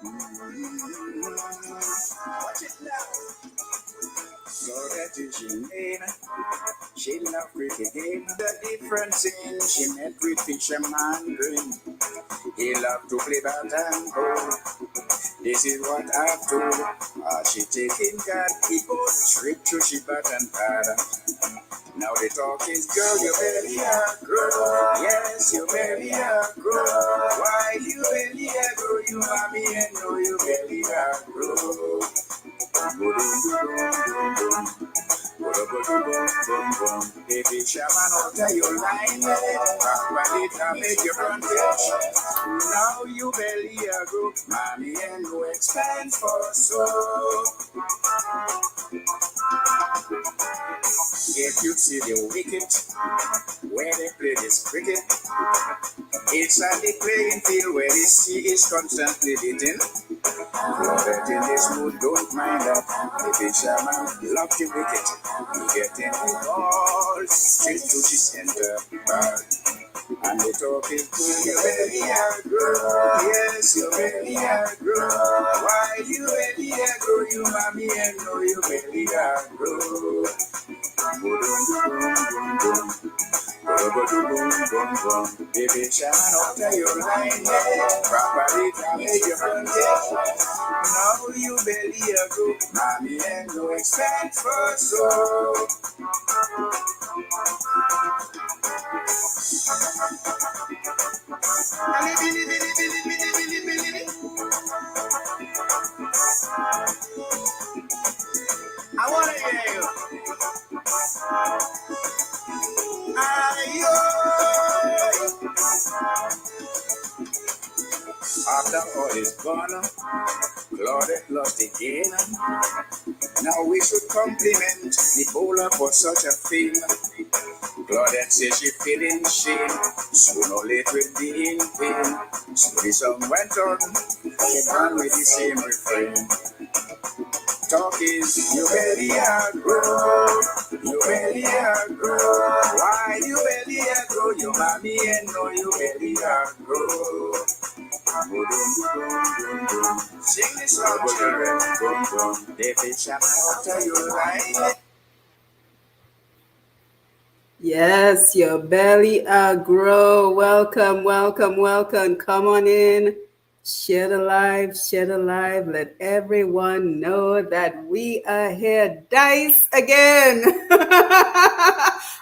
Watch it now. So that is your name. She love cricket game. The difference in she met with fisherman green. He loved to play bat and ball. This is what I've told. She taking God people straight to she bat and para. Now the talk is, girl, you belly a grow. Yes, you belly a grow. Why you belly a grow? You mommy and know you belly a grow. Baby shaman out of your line, but it can make you run rich. Now you belly a grow, mommy and no expense for so. If you see the wicket, where they play this cricket, it's at the playing field where the sea is constantly beating. That in this mood, don't mind that. The fisherman love the wicket. He getting the ball straight to the center part. And the talk is good, you belly a grow. Yes, you belly a grow. Why you belly a grow? You mommy and know you belly a grow. Baby, shaman out of your line, properly can make your front edge. Now you belly a go, mommy and no expense for so. I wanna hear you. After all is gone, Claudette lost again. Now we should compliment the bowler for such a thing. Claudette says she feeling shame, soon or late will be in pain. So the song went on, it ran with the same refrain. Talk is, you belly a grow, you belly a grow. Why you belly a grow? You mommy and know you belly a grow. Sing this song, children. They fish out of your line. Yes, your belly grow. Welcome, welcome, welcome. Come on in. Share the live, share the live. Let everyone know that we are here. Dice again.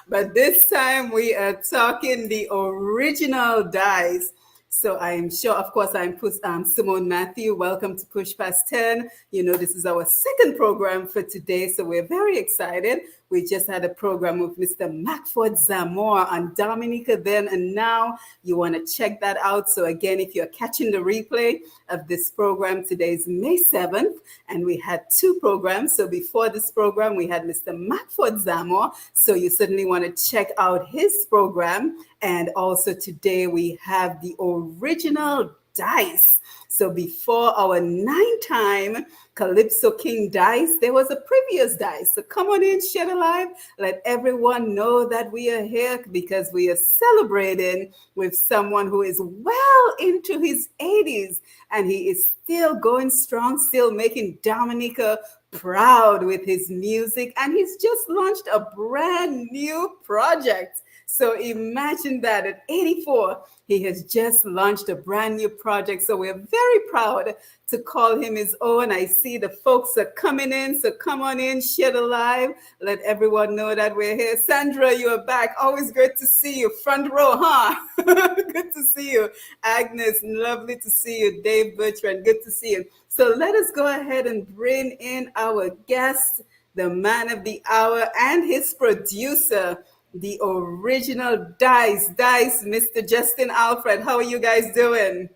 But this time we are talking the original dice. So I'm sure, of course, I'm Simone Matthew. Welcome to Push Past 10. You know, this is our second program for today, so we're very excited. We just had a program with Mr. Macford Zamora on Dominica then and now. You want to check that out. So again, if you're catching the replay of this program, today is May 7th, and we had two programs. So before this program, we had Mr. Macford Zamora. So you certainly want to check out his program. And also today we have the original dice. So before our 9-time Calypso King dice, there was a previous dice. So come on in, share the live. Let everyone know that we are here because we are celebrating with someone who is well into his 80s and he is still going strong, still making Dominica proud with his music. And he's just launched a brand new project. So imagine that at 84, he has just launched a brand new project. So we're very proud to call him his own. I see the folks are coming in. So come on in, share the live. Let everyone know that we're here. Sandra, you are back. Always great to see you. Front row, huh? Good to see you. Agnes, lovely to see you. Dave Bertrand, good to see you. So let us go ahead and bring in our guest, the man of the hour and his producer, the original Dice, Mr. Justin Alfred. How are you guys doing?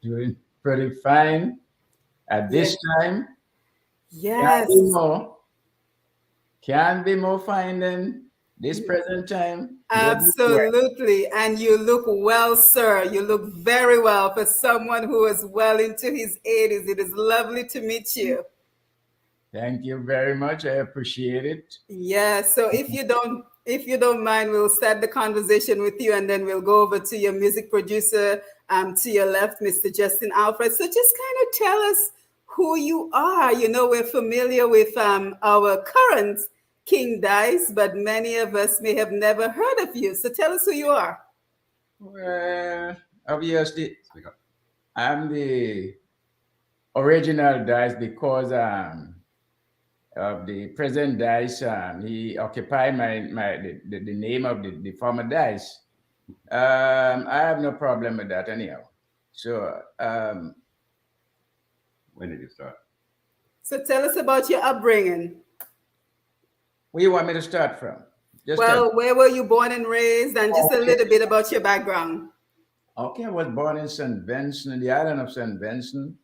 Doing pretty fine. At this time, yes, can be more fine than this present time. Absolutely. And you look well, sir. You look very well for someone who is well into his 80s. It is lovely to meet you. Thank you very much. I appreciate it. Yeah. So if you don't if you don't mind, we'll start the conversation with you and then we'll go over to your music producer to your left, Mr. Justin Alfred. So just kind of tell us who you are. You know, we're familiar with our current King Dice, but many of us may have never heard of you. So tell us who you are. Well, obviously, I'm the original Dice because of the present Dice. He occupied the name of the former Dice. I have no problem with that anyhow. So, when did you start? So tell us about your upbringing. Where you want me to start from? Just tell. Well, where were you born and raised, and just a Okay. little bit about your background. Okay, I was born in St. Vincent, in the island of St. Vincent,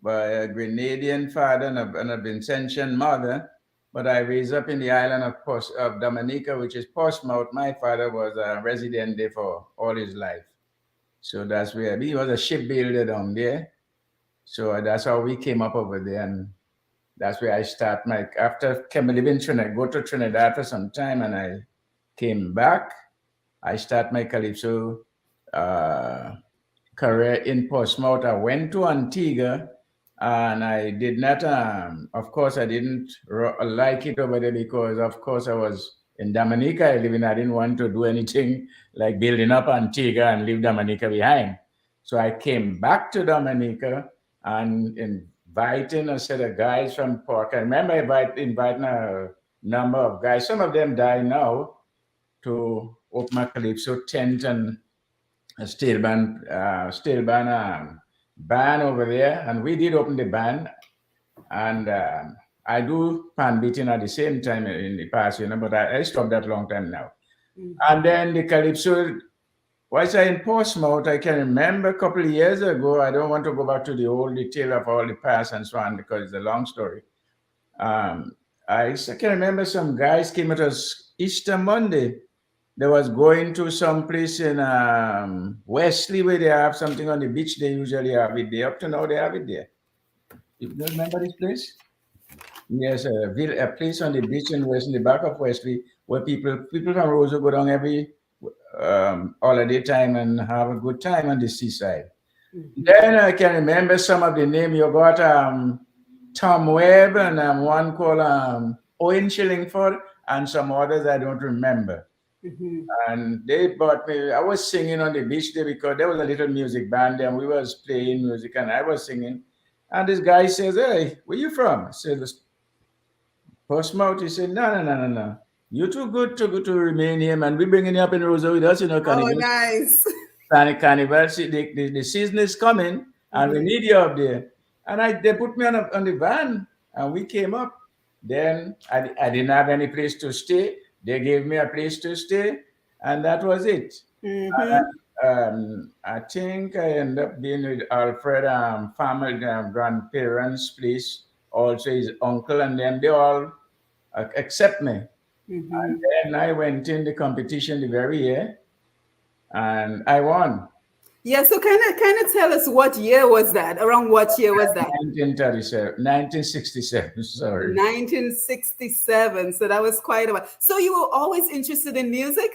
by a Grenadian father and a Vincentian mother. But I raised up in the island of Dominica, which is Portsmouth. My father was a resident there for all his life. So that's where he was a shipbuilder down there. So that's how we came up over there. And that's where I start my, after came live in Trinidad, go to Trinidad for some time, and I came back. I start my Calypso uh, career in Portsmouth. I went to Antigua, and I did not, of course, I didn't like it over there because, of course, I was in Dominica. I didn't want to do anything like building up Antigua and leave Dominica behind. So I came back to Dominica and inviting a set of guys from Port. I remember inviting a number of guys. Some of them die now to open my Calypso tent and a band over there, and we did open the band, and I do pan beating at the same time in the past, but I stopped that long time now. And then the Calypso, was I in Portsmouth? I can remember a couple of years ago. I don't want to go back to the whole detail of all the past and so on because it's a long story. I can remember some guys came at us Easter Monday. They was going to some place in Wesley where they have something on the beach. They usually have it there. Up to now, they have it there. You don't remember this place? Yes, a place on the beach in West, in the back of Wesley, where people from Roseau go down every holiday time and have a good time on the seaside. Then I can remember some of the name. You got Tom Webb and one called Owen Shillingford and some others I don't remember. And they brought me. I was singing on the beach there because there was a little music band there, and we was playing music, and I was singing. And this guy says, "Hey, where you from?" I said, "Portsmouth." He said, "No, no, no, no, no. You too good to remain here, man. We bringing you up in Roseau with us, Oh, Carnival. nice. Carnival. The season is coming, and we need you up there." And they put me on the van, and we came up. Then I didn't have any place to stay. They gave me a place to stay, and that was it. I think I ended up being with Alfred, family, grandparents' place, also his uncle, and then they all accept me. And then I went in the competition the very year, and I won. Yeah, so kind of tell us what year was that? Around what year was that? 1967, sorry. 1967. So that was quite a while. So you were always interested in music?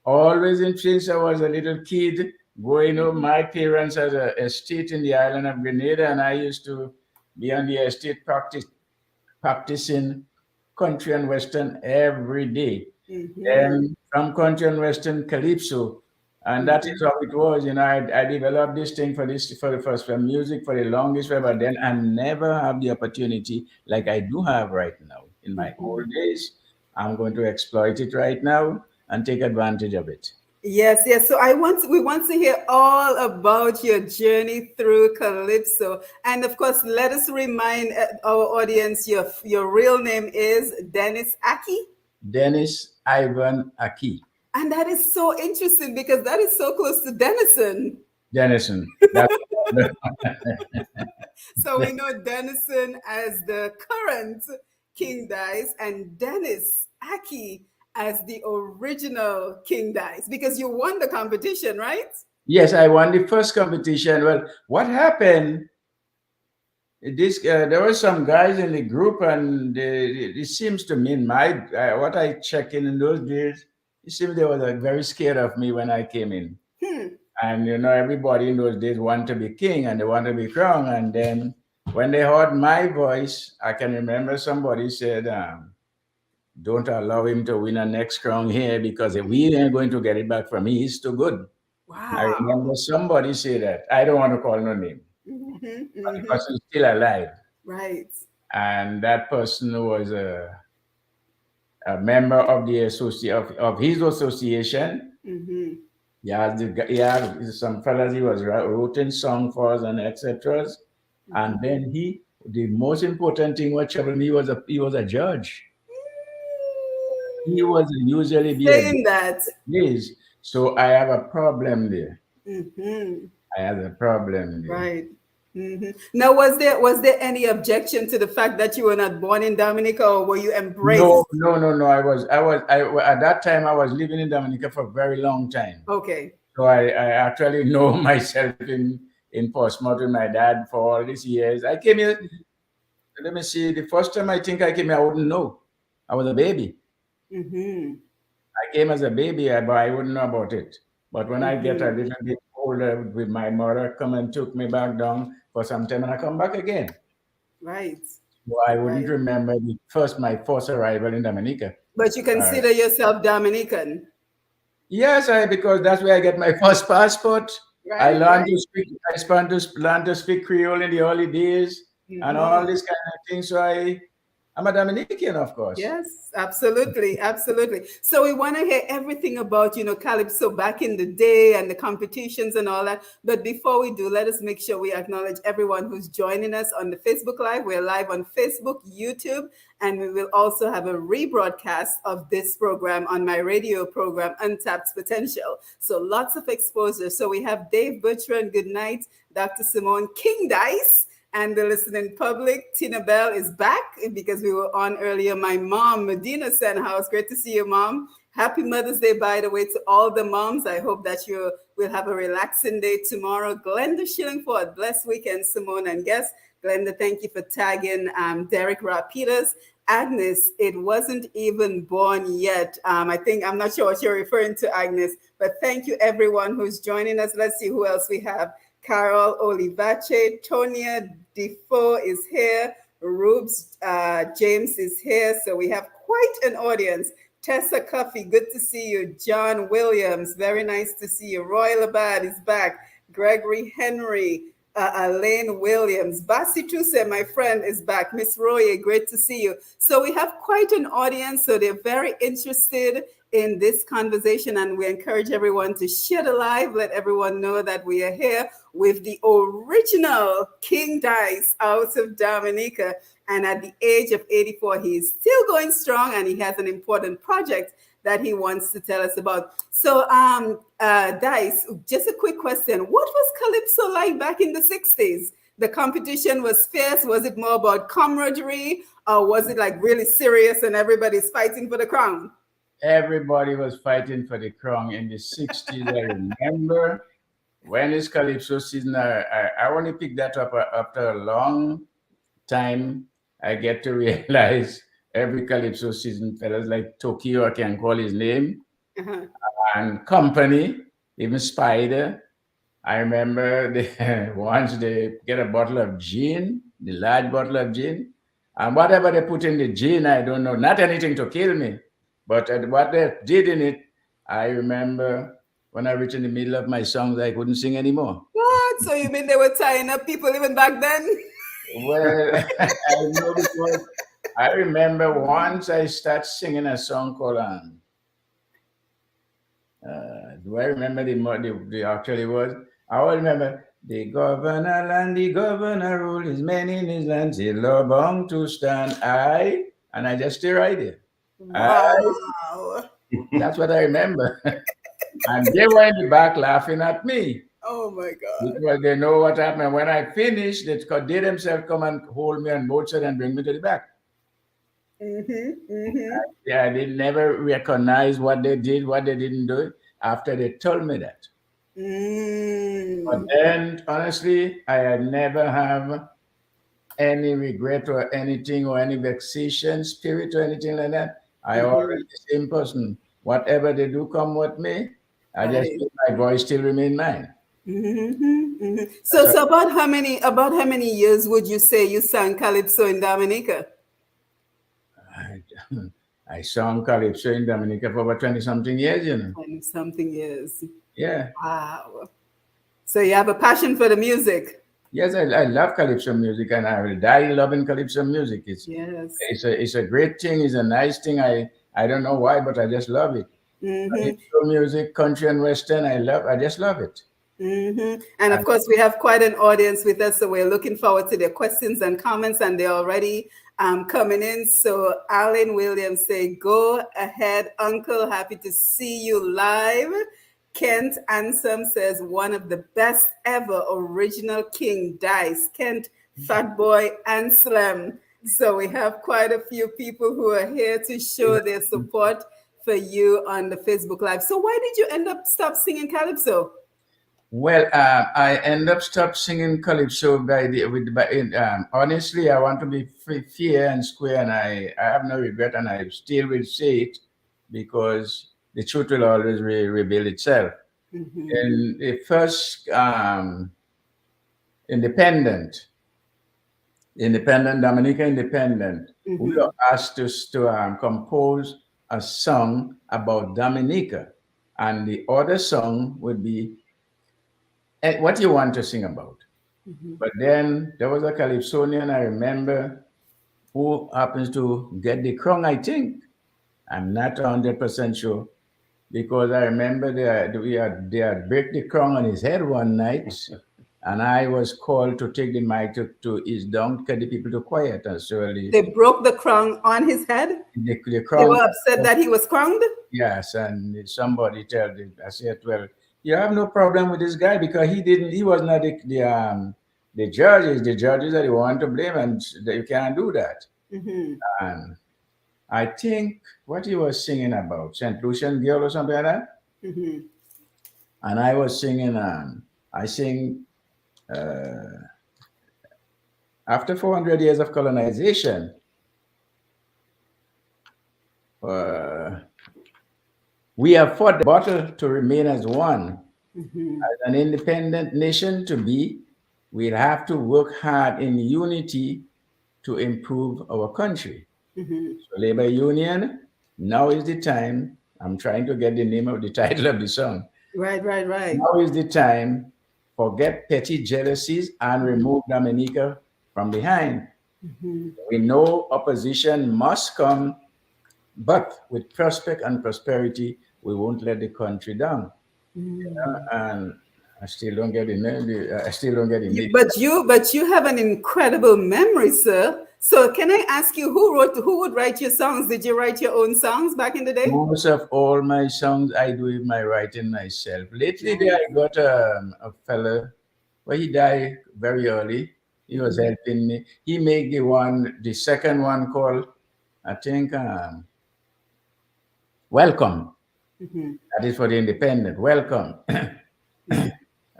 Always since I was a little kid, growing up, my parents had an estate in the island of Grenada, and I used to be on the estate practicing country and western every day. Then from country and western, Calypso. And that is how it was. I developed this thing for the first for music for the longest time, but then I never have the opportunity like I do have right now. In my old days, I'm going to exploit it right now and take advantage of it. Yes, yes. So we want to hear all about your journey through Calypso, and of course, let us remind our audience your real name is Dennis Aki. Dennis Ivan Aki. And that is so interesting because that is so close to Denison. Denison. So we know Denison as the current King Dice and Dennis Aki as the original King Dice because you won the competition, right? Yes, I won the first competition. Well, what happened? There were some guys in the group, and it seems to me, what I check in those days, it seems they were like very scared of me when I came in. Hmm. And everybody in those days wanted to be king and they wanted to be crowned. And then when they heard my voice, I can remember somebody said, don't allow him to win a next crown here because if we ain't going to get it back from him, he's too good. I Wow. remember somebody say that. I don't want to call no name, but the Mm-hmm. person is still alive. Right. And that person was a member of the of his association. Mm-hmm. Yeah, he had some fellas he was writing song for us and etc. And then the most important thing what troubled me was he was a judge. He was usually be a Saying that. judge. So I have a problem there. Mm-hmm. I have a problem there. Right. Now, was there any objection to the fact that you were not born in Dominica, or were you No, embraced? no, no, no. I at that time I was living in Dominica for a very long time. Okay. So I actually know myself in Portsmouth with my dad for all these years. I came here. Let me see. The first time I think I came here, I wouldn't know. I was a baby. Mm-hmm. I came as a baby, but I wouldn't know about it. But when I get a Mm-hmm. little bit older, with my mother come and took me back down for some time, and I come back again. Right. So I wouldn't Right. remember my first arrival in Dominica. But you Uh, consider yourself Dominican. yes, because that's where I get my first passport. I Right. learned to Right. speak. Learned to speak Creole in the early days and all Mm-hmm. this kind of thing. So I'm a Dominican, of course. Yes, absolutely, absolutely. So we want to hear everything about, Calypso back in the day and the competitions and all that. But before we do, let us make sure we acknowledge everyone who's joining us on the Facebook Live. We're live on Facebook, YouTube, and we will also have a rebroadcast of this program on my radio program, Untapped Potential. So lots of exposure. So we have Dave Bertrand, good night, Dr. Simone King Dice, and the listening public. Tina Bell is back because we were on earlier. My mom, Medina Senhouse. Great to see you, Mom. Happy Mother's Day, by the way, to all the moms. I hope that you will have a relaxing day tomorrow. Glenda Shillingford, blessed weekend, Simone and guests. Glenda, thank you for tagging Derek Peters. Agnes, it wasn't even born yet. I'm not sure what you're referring to, Agnes, but thank you everyone who's joining us. Let's see who else we have. Carol Olivache, Tonia Defoe is here. Rubes James is here. So we have quite an audience. Tessa Cuffy, good to see you. John Williams, very nice to see you. Roy Labad is back. Gregory Henry, Elaine Williams. Basi Tuse, my friend, is back. Miss Roye, great to see you. So we have quite an audience. So they're very interested in this conversation, and we encourage everyone to share the live. Let everyone know that we are here with the original King Dice out of Dominica. And at the age of 84, he is still going strong, and he has an important project that he wants to tell us about. So, Dice, just a quick question. What was Calypso like back in the 60s? The competition was fierce. Was it more about camaraderie, or was it like really serious and everybody's fighting for the crown? Everybody was fighting for the crown in the 60s. I remember when it's Calypso season. I only picked that up after a long time. I get to realize every Calypso season, fellas like Tokyo, I can call his name, Uh-huh. and Company, even Spider. I remember once they get a bottle of gin, the large bottle of gin, and whatever they put in the gin, I don't know, not anything to kill me, but what they did in it, I remember when I reached in the middle of my songs, I couldn't sing anymore. What? So you mean they were tying up people even back then? Well, I know because I remember once I started singing a song called do I remember the actually was? I always remember the governor and the governor rule his men in his land till law bound to stand. And I just stay right there. I Wow. That's what I remember. And they were in the back laughing at me Oh my God. because they know what happened. When I finished, they themselves come and hold me on both sides and bring me to the back. Mm-hmm. Mm-hmm. Yeah, they never recognize what they did, what they didn't do after they told me that. But Mm. then, honestly, I had never have any regret or anything or any vexation spirit or anything like that. I always Mm-hmm. the same person. whatever they do come with me, I just Right. feel my voice still remain mine. So, so about how many years would you say you sang calypso in Dominica? I, I sung Calypso in Dominica for over 20 something years, 20 something years. Yeah. Wow. So you have a passion for the music. Yes, I love Calypso music and I will die loving Calypso music. Yes. It's a great thing, it's a nice thing. I don't know why, but I just love it. Mm-hmm. Calypso music, country and western, I just love it. Mm-hmm. And of And course, we have quite an audience with us, so we're looking forward to their questions and comments, and they're already coming in. So Alan Williams say, "Go ahead, Uncle. Happy to see you live." Kent Ansem says, "One of the best ever original King Dice, Kent Fatboy Anselm." So we have quite a few people who are here to show their support for you on the Facebook Live. So why did you end up stop singing calypso? well, I end up stop singing Calypso honestly, I want to be fair and square, and I have no regret, and I still will say it because the truth will always reveal itself. In the first independent, Dominica Independent, we were asked to compose a song about Dominica, and the other song would be what you want to sing about. But then there was a Calypsonian I remember who happens to get the crown, I think. I'm not 100% sure because I remember they had break the crown on his head one night, and I was called to take the mic to his down to get the people to quiet. And so They broke the crown on his head. the They crown, were upset that he was crowned. yes, and somebody told him, I said, well, you have no problem with this guy because he was not the judges. The judges are the one to blame, and you can't do that. And I think what he was singing about, St. Lucian Girl or something like that. And I was singing, I sing, after 400 years of colonization, we have fought the battle to remain as one. As an independent nation to be, we'll have to work hard in unity to improve our country. So labor union, now is the time. I'm trying to get the name of the title of the song. Right. Now is the time. Forget petty jealousies and remove Dominica from behind. We know opposition must come, but with prospect and prosperity, we won't let the country down. And I still don't get the name. I still don't get the name. But you have an incredible memory, sir. So can I ask you who would write your songs? Did you write your own songs back in the day? Most of all my songs, I do my writing myself. Lately, there I got a fella, well, he died very early. He was helping me. He made the second one called, I think, Welcome. That is for the independent. Welcome.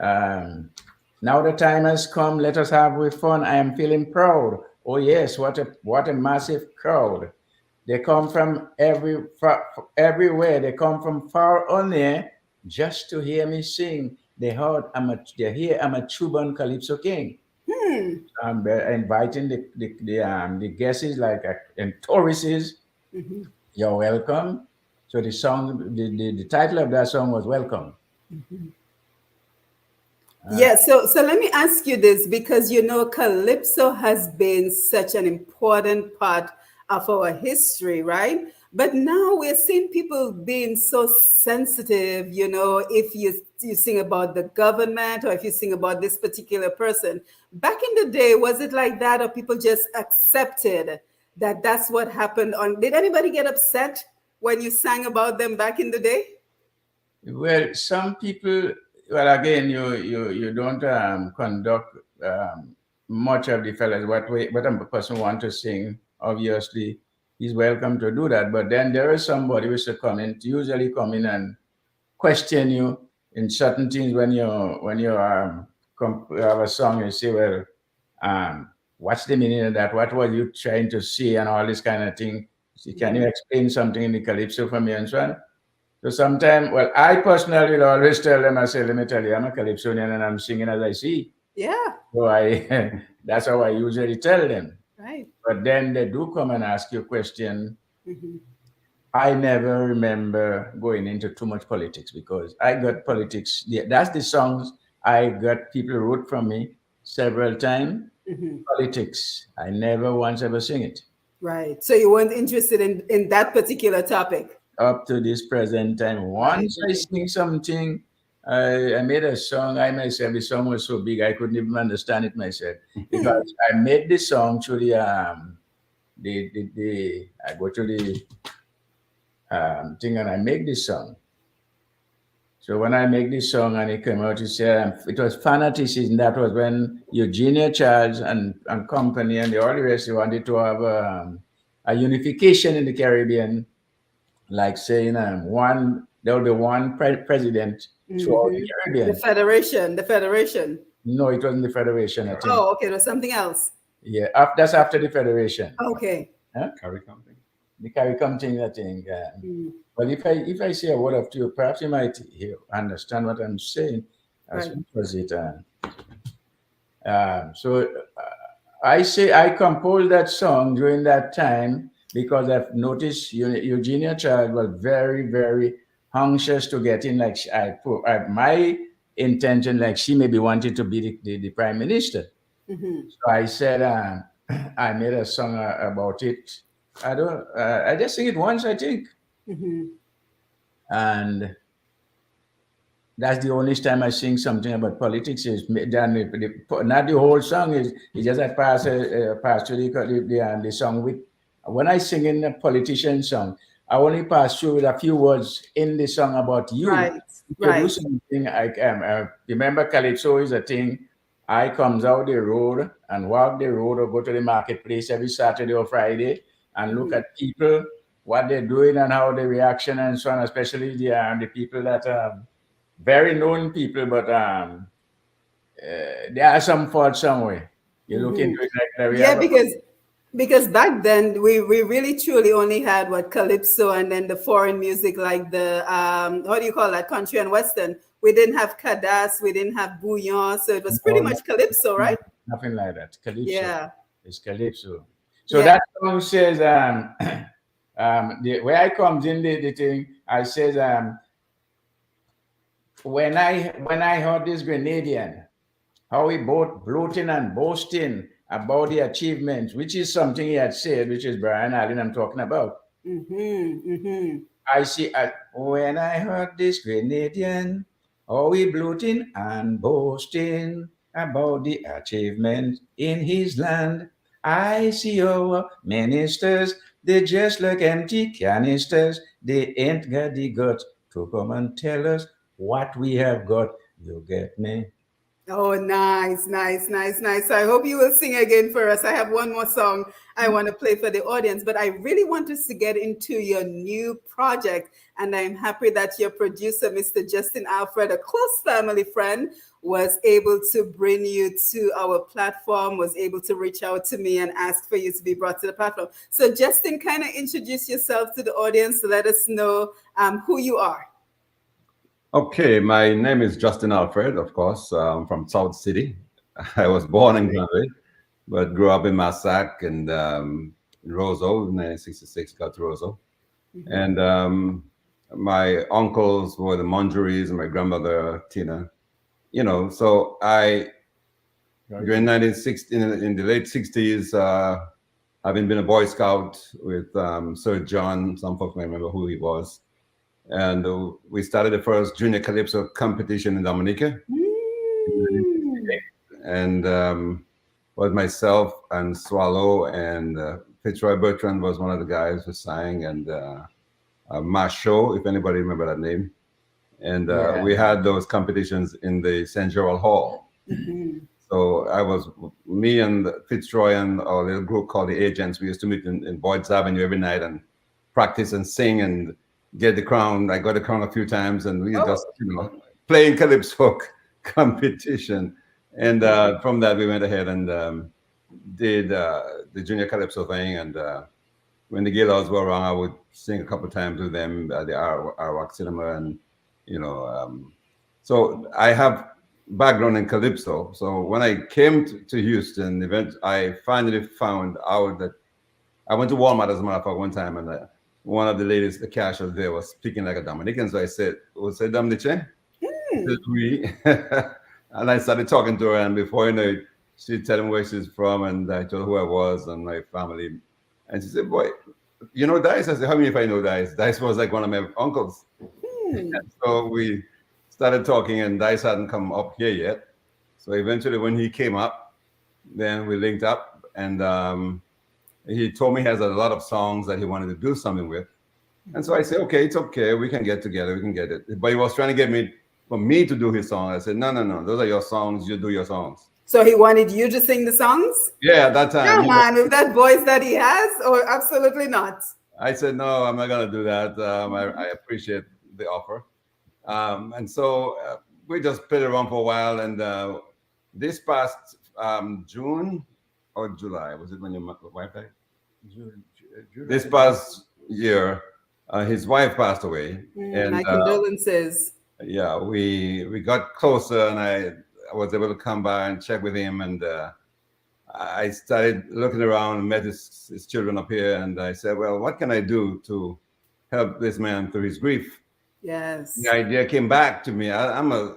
Now the time has come. Let us have with fun. I am feeling proud. Oh yes, what a massive crowd. They come from everywhere. They come from far on there just to hear me sing. They hear I'm a Cuban Calypso king. I'm inviting the guests like and tourists. You're welcome. So the song, the title of that song was Welcome. Yeah, so let me ask you this because calypso has been such an important part of our history, right? But now we're seeing people being so sensitive, if you sing about the government or if you sing about this particular person. Back in the day, was it like that, or people just accepted that that's what happened did anybody get upset when you sang about them back in the day? Well, some people, well, again, you don't conduct much of the fellas. What a person want to sing, obviously, he's welcome to do that. But then there is somebody who is usually come in and question you in certain things when you have a song. You say, well, what's the meaning of that? What were you trying to say, and all this kind of thing. So can you explain something in the calypso for me and so on? So sometimes, well, I personally will always tell them, I say, let me tell you, I'm a Calypsonian and I'm singing as I see. Yeah. So that's how I usually tell them. Right. But then they do come and ask you a question. Mm-hmm. I never remember going into too much politics because I got politics. That's the songs I got people wrote from me several times. Mm-hmm. Politics. I never once ever sing it. Right. So you weren't interested in that particular topic. Up to this present time. Right. Once I Right. sing something, I made a song. I myself, the song was so big I couldn't even understand it myself because I made the song through the I go to the thing and I make this song. So when I make this song and it came out, it was fanaticism. That was when Eugenia Charles and company and all the rest, they wanted to have a unification in the Caribbean, like saying there will be one president throughout the Mm-hmm. The Caribbean. federation. The federation. No, it wasn't the federation, I think. Oh, okay. There's something else. Yeah, that's after the federation. Okay. Huh? CARICOM thing. The CARICOM thing, I think. Mm. But if I say a word or two, perhaps you might understand what I'm saying. As Right. what was it? So I composed that song during that time because I've noticed Eugenia Child was very, very anxious to get in. Like my intention, like she maybe wanted to be the prime minister. Mm-hmm. So I said, I made a song about it. I just sing it once, I think, Mm-hmm. and that's the only time I sing something about politics. Is then not the whole song is just I pass through the song with. When I sing in a politician song, I only pass through with a few words in the song about you. Right. If you do Right. something, I can. Remember, Calypso is a thing. I comes out the road and walk the road or go to the marketplace every Saturday or Friday and look Mm-hmm. at people, what they're doing and how the reaction and so on, especially the people that very known people, but there are some faults somewhere. You look Mm-hmm. into it like we Yeah, have a because back then we really truly only had what calypso and then the foreign music like the what do you call that, country and western. We didn't have cadas, we didn't have bouillon, so it was pretty no, much calypso, right? nothing like that. Calypso. Yeah. It's Calypso. So Yeah. that song says where I comes in the thing, I says when I heard this Grenadian, how he both gloating and boasting about the achievements, which is something he had said, which is Brian Allen I'm talking about. Mm-hmm. Mm-hmm. I see when I heard this Grenadian, how he gloating and boasting about the achievements in his land. I see our ministers, they just like empty canisters. They ain't got the guts to come and tell us what we have got. You get me? Oh, nice, nice, nice, nice. So I hope you will sing again for us. I have one more song I want to play for the audience, but I really want us to get into your new project. And I'm happy that your producer, Mr. Justin Alfred, a close family friend, was able to bring you to our platform, was able to reach out to me and ask for you to be brought to the platform. So, Justin, kind of introduce yourself to the audience to let us know who you are. Okay, my name is Justin Alfred, of course. I'm from South City. I was born in Granville, but grew up in Massac and Roseau, in 1966, got to Roseau. And my uncles were the Mongeries and my grandmother, Tina. You know, so during 1960, in the late 60s, having been a Boy Scout with Sir John, some folks may remember who he was. And we started the first junior calypso competition in Dominica. And was myself and Swallow and Fitzroy Bertrand was one of the guys who sang, and Macho, if anybody remember that name. And we had those competitions in the St. Gerald Hall. So me and Fitzroy and our little group called the Agents, we used to meet in Boyd's Avenue every night and practice and sing and get the crown. I got the crown a few times, and we just, playing calypso competition. And from that, we went ahead and did the junior calypso thing. And when the Gaylords were around, I would sing a couple times with them at the Arawak Cinema, and you know, so I have background in calypso. So when I came to Houston, I finally found out that I went to Walmart, as a matter of fact, one time, and one of the ladies, the cashier there, was speaking like a Dominican. So I said, "What's it, Dominican?" Said we, and I started talking to her, and before you know it, she told me where she's from, and I told her who I was and my family, and she said, "Boy, you know Dice?" I said, "How many if I know Dice?" Dice was like one of my uncles. So we started talking, and Dice hadn't come up here yet. So eventually, when he came up, then we linked up, and he told me he has a lot of songs that he wanted to do something with. And so I said, okay, it's okay. We can get together. We can get it. But he was trying to get me, for me to do his song. I said, no. Those are your songs. You do your songs. So he wanted you to sing the songs? Yeah, at that time. No, man, with that voice that he has, or absolutely not. I said, no, I'm not going to do that. I appreciate the offer. And so we just played around for a while. And this past June or July, was it when your wife died? June. This past year, his wife passed away. And my condolences. yeah, we got closer, and I was able to come by and check with him, and I started looking around and met his children up here, and I said, well, what can I do to help this man through his grief? Yes. The idea came back to me. I'm a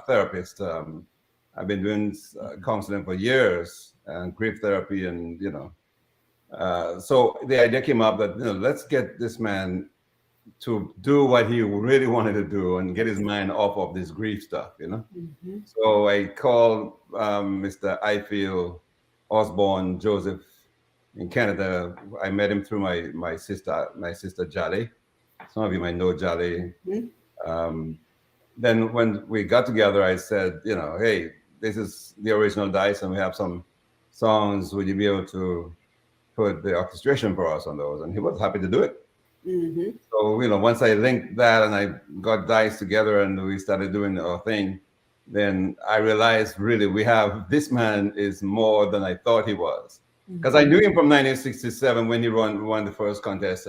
therapist. I've been doing counseling for years, and grief therapy, and so the idea came up that let's get this man to do what he really wanted to do and get his mind off of this grief stuff, So I called Mr. Ifield Osborne Joseph in Canada. I met him through my sister Jolly. Some of you might know Jolly. Then when we got together, I said, hey, this is the original Dice, and we have some songs. Would you be able to put the orchestration for us on those? And he was happy to do it. So once I linked that and I got Dice together and we started doing our thing, then I realized really this man is more than I thought he was, because I knew him from 1967 when he won the first contest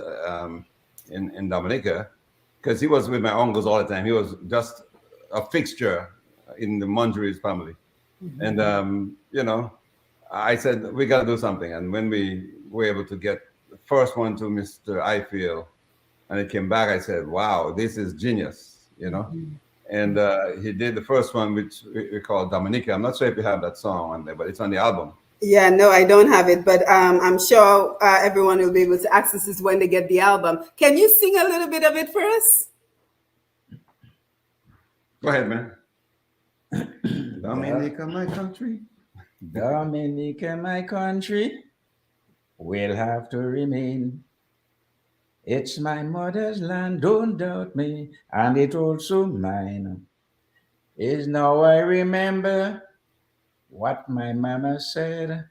in Dominica, because he was with my uncles all the time. He was just a fixture in the Monjuri's family, and I said we got to do something. And when we were able to get the first one to Mr. Ifield, and it came back, I said, wow, this is genius, And he did the first one, which we call Dominica. I'm not sure if you have that song on there, but it's on the album. Yeah, no, I don't have it, but I'm sure everyone will be able to access it when they get the album. Can you sing a little bit of it for us? Go ahead, man. Dominica, my country. Dominica, my country, will have to remain. It's my mother's land, don't doubt me, and it also mine. Is now I remember what my mama said.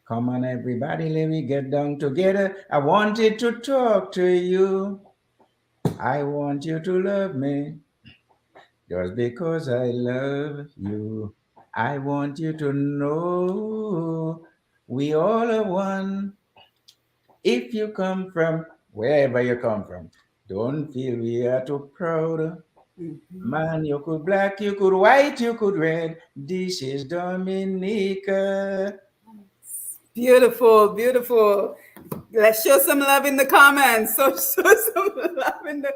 Come on, everybody, let me get down together. I wanted to talk to you. I want you to love me just because I love you. I want you to know we all are one. If you come from wherever you come from, don't feel we are too proud. Man, you could black, you could white, you could red. This is Dominica. Beautiful, beautiful. Let's show some love in the comments. So show some love in the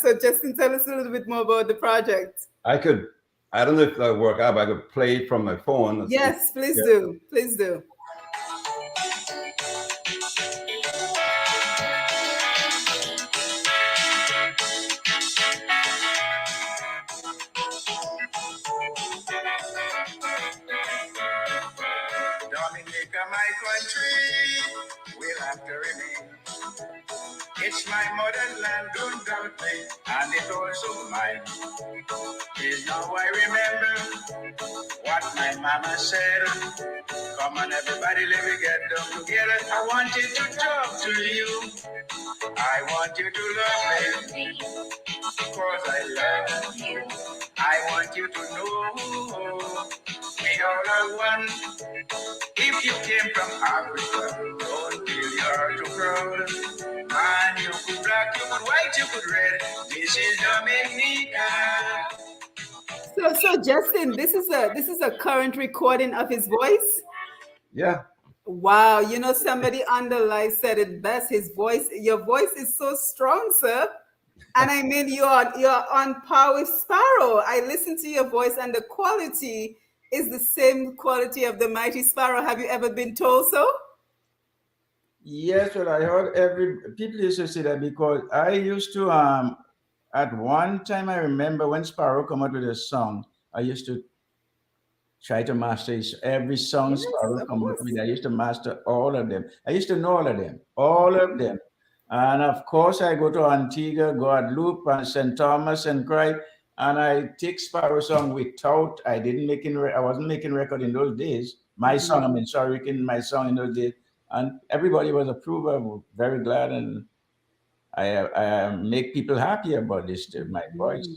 So Justin, tell us a little bit more about the project. I don't know if that would work out, but I could play it from my phone. Yes, please do. Please do. Dominica, my country, will have to remain. It's my motherland, don't doubt me, and it also mine. Is now I remember what my mama said. Come on, everybody, let me get down together. I wanted to talk to you. I want you to love me, because I love you. I want you to know we all are one. If you came from Africa, don't feel you're too red. This is Dominica. So Justin, this is a current recording of his voice. Yeah. Wow, somebody on the live said it best. Your voice is so strong, sir. And I mean, you're on par with Sparrow. I listen to your voice, and the quality is the same quality of the mighty Sparrow. Have you ever been told so? Yes, well, I heard people used to say that because I used to at one time I remember when Sparrow come out with a song, I used to try to master every song Yes, Sparrow of come out course. with. I used to master all of them. I used to know all of them. And of course, I go to Antigua, Guadeloupe, and St. Thomas and Cry, and I take Sparrow song without. I wasn't making record in those days. My song, I mean, sorry, my song in those days, and everybody was approved. I'm very glad, and I make people happy about this. My voice.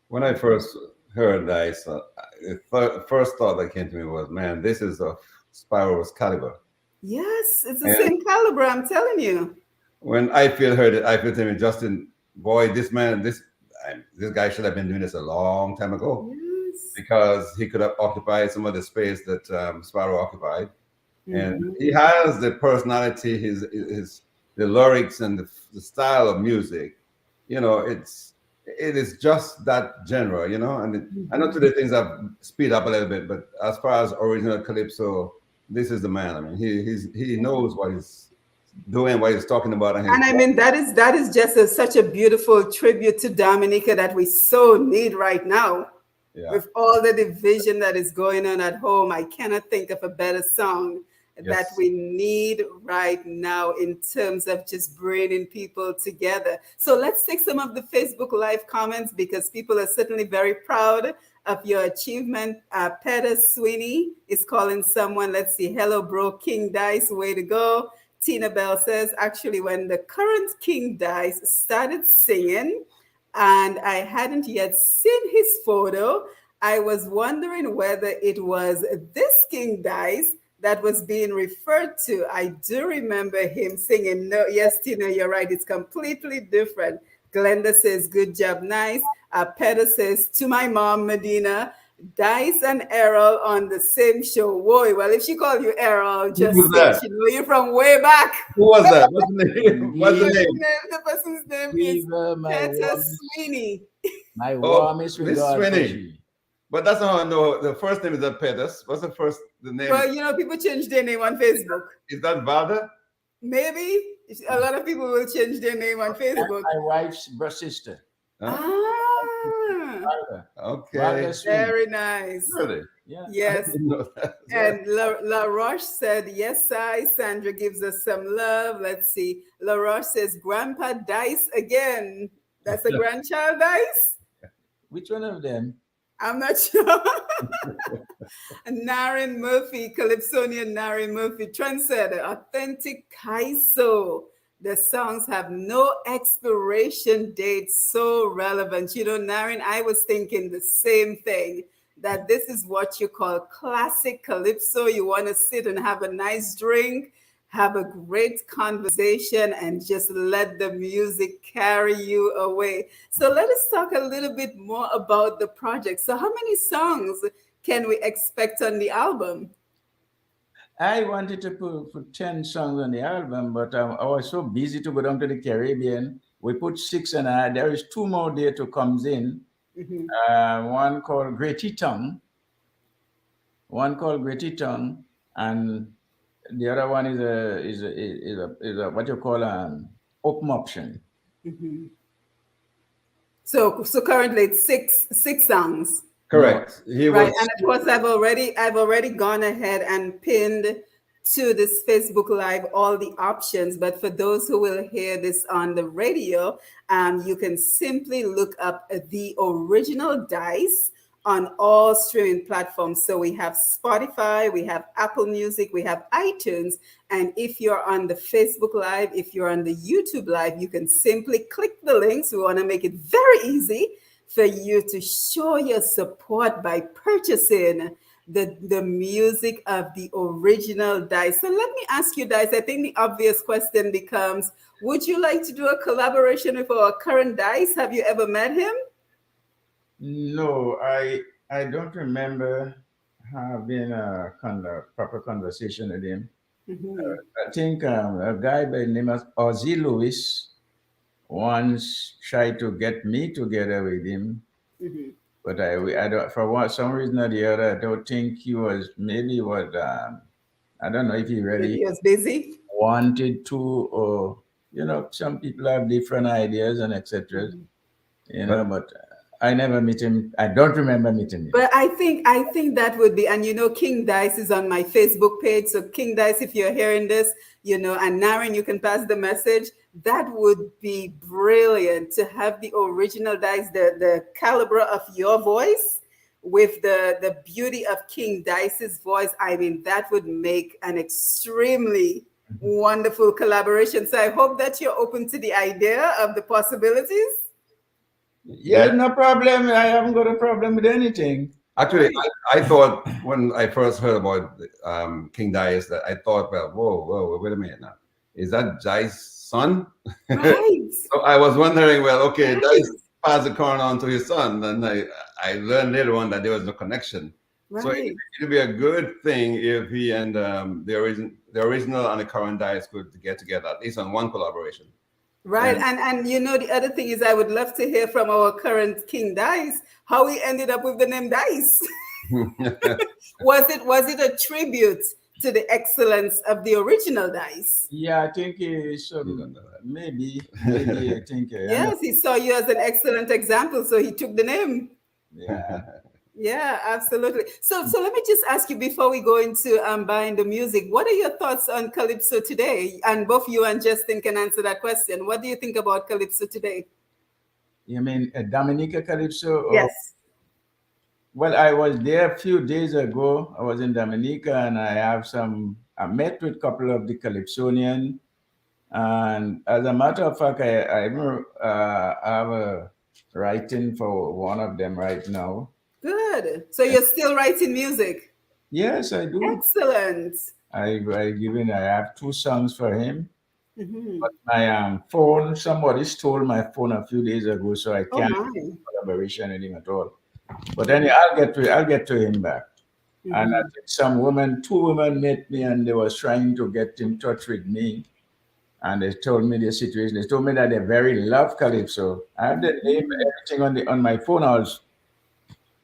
When I first heard Dice, the first thought that came to me was, man, this is of Spyro's caliber. Yes, it's the And same caliber, I'm telling you. when I heard it, I feel to me, Justin, boy, this guy should have been doing this a long time ago, Yes. because he could have occupied some of the space that Sparrow occupied, and he has the personality, his the lyrics and the style of music. It is just that genre, and I know today things have speed up a little bit, but as far as original calypso, this is the man. I mean, he knows what he's doing, what he's talking about, And I mean, that is just such a beautiful tribute to Dominica that we so need right now. Yeah. With all the division that is going on at home, I cannot think of a better song that we need right now in terms of just bringing people together. So let's take some of the Facebook Live comments, because people are certainly very proud of your achievement. Peter Sweeney is calling someone. Let's see. Hello, bro. King Dice, way to go. Tina Bell says, actually, when the current King Dice started singing and I hadn't yet seen his photo, I was wondering whether it was this King Dice that was being referred to. I do remember him singing. No, yes, Tina, you're right. It's completely different. Glenda says, good job, nice. Peter says, to my mom, Medina, Dice and Errol on the same show. Whoa, well, if she called you Errol, just say she know you from way back. Who was that? What's the name? What's the name? The person's name is Peter Sweeney. My warmest regards. But that's not how I know. The first name is Pettis. What's the name? Well, people change their name on Facebook. Is that Valda? Maybe. A lot of people will change their name on Facebook. My wife's sister. Okay. Very nice. Really? Yeah. Yes. And La Roche said, yes, Sandra gives us some love. Let's see. La Roche says, Grandpa Dice again. That's a grandchild Dice? Which one of them? I'm not sure. Naren Murphy, Calypsonian Naren Murphy, trendsetter, authentic Kaiso. The songs have no expiration date, so relevant. Naren, I was thinking the same thing, that this is what you call classic Calypso. You want to sit and have a nice drink, have a great conversation, and just let the music carry you away. So let us talk a little bit more about the project. So how many songs can we expect on the album? I wanted to put 10 songs on the album, but I was so busy to go down to the Caribbean. We put 6, and there is 2 more there to comes in. One called Greaty Tongue. And the other one is a what you call open option. So currently it's six songs. Correct. Right, and of course I've already gone ahead and pinned to this Facebook Live all the options. But for those who will hear this on the radio, you can simply look up the original Dice on all streaming platforms. So we have Spotify, we have Apple Music, we have iTunes. And if you're on the Facebook Live, if you're on the YouTube Live, you can simply click the links. We want to make it very easy for you to show your support by purchasing the music of the original Dice. So let me ask you, Dice, I think the obvious question becomes, would you like to do a collaboration with our current Dice? Have you ever met him? No, I don't remember having a proper conversation with him. I think a guy by the name of Ozzy Lewis once tried to get me together with him, but I don't, some reason or the other, I don't think he was, maybe what, I don't know if he Maybe really he was busy. wanted to, or, some people have different ideas and etc. But I never meet him. I don't remember meeting him. But I think that would be, and King Dice is on my Facebook page. So King Dice, if you're hearing this, and Naren, you can pass the message. That would be brilliant to have the original Dice, the caliber of your voice with the beauty of King Dice's voice. I mean, that would make an extremely wonderful collaboration. So I hope that you're open to the idea of the possibilities. Yeah, no problem. I haven't got a problem with anything. Actually, I thought when I first heard about King Dice that I thought, well, whoa, wait a minute now. Is that Dice's son? Right. So I was wondering, well, okay, Dice passed the crown on to his son. And I learned later on that there was no connection. Right. So it would be a good thing if he and the original and the current Dice could get together, at least on one collaboration. Right. And the other thing is I would love to hear from our current King Dice how he ended up with the name Dice. Was it a tribute to the excellence of the original Dice? Yeah, I think maybe I think yes, he saw you as an excellent example, so he took the name. Yeah. Yeah, absolutely. So let me just ask you before we go into buying the music, what are your thoughts on Calypso today? And both you and Justin can answer that question. What do you think about Calypso today? You mean Dominica Calypso? Yes. Well, I was there a few days ago. I was in Dominica, and I met with a couple of the Calypsonian. And as a matter of fact, I have a writing for one of them right now. Good. So you're still writing music? Yes, I do. Excellent. I have 2 songs for him. But my phone, somebody stole my phone a few days ago, so I can't do collaboration with him at all. But anyway, I'll get to him back. And I think 2 women met me, and they was trying to get in touch with me. And they told me the situation. They told me that they very love Calypso. I have the name, everything on my phone also.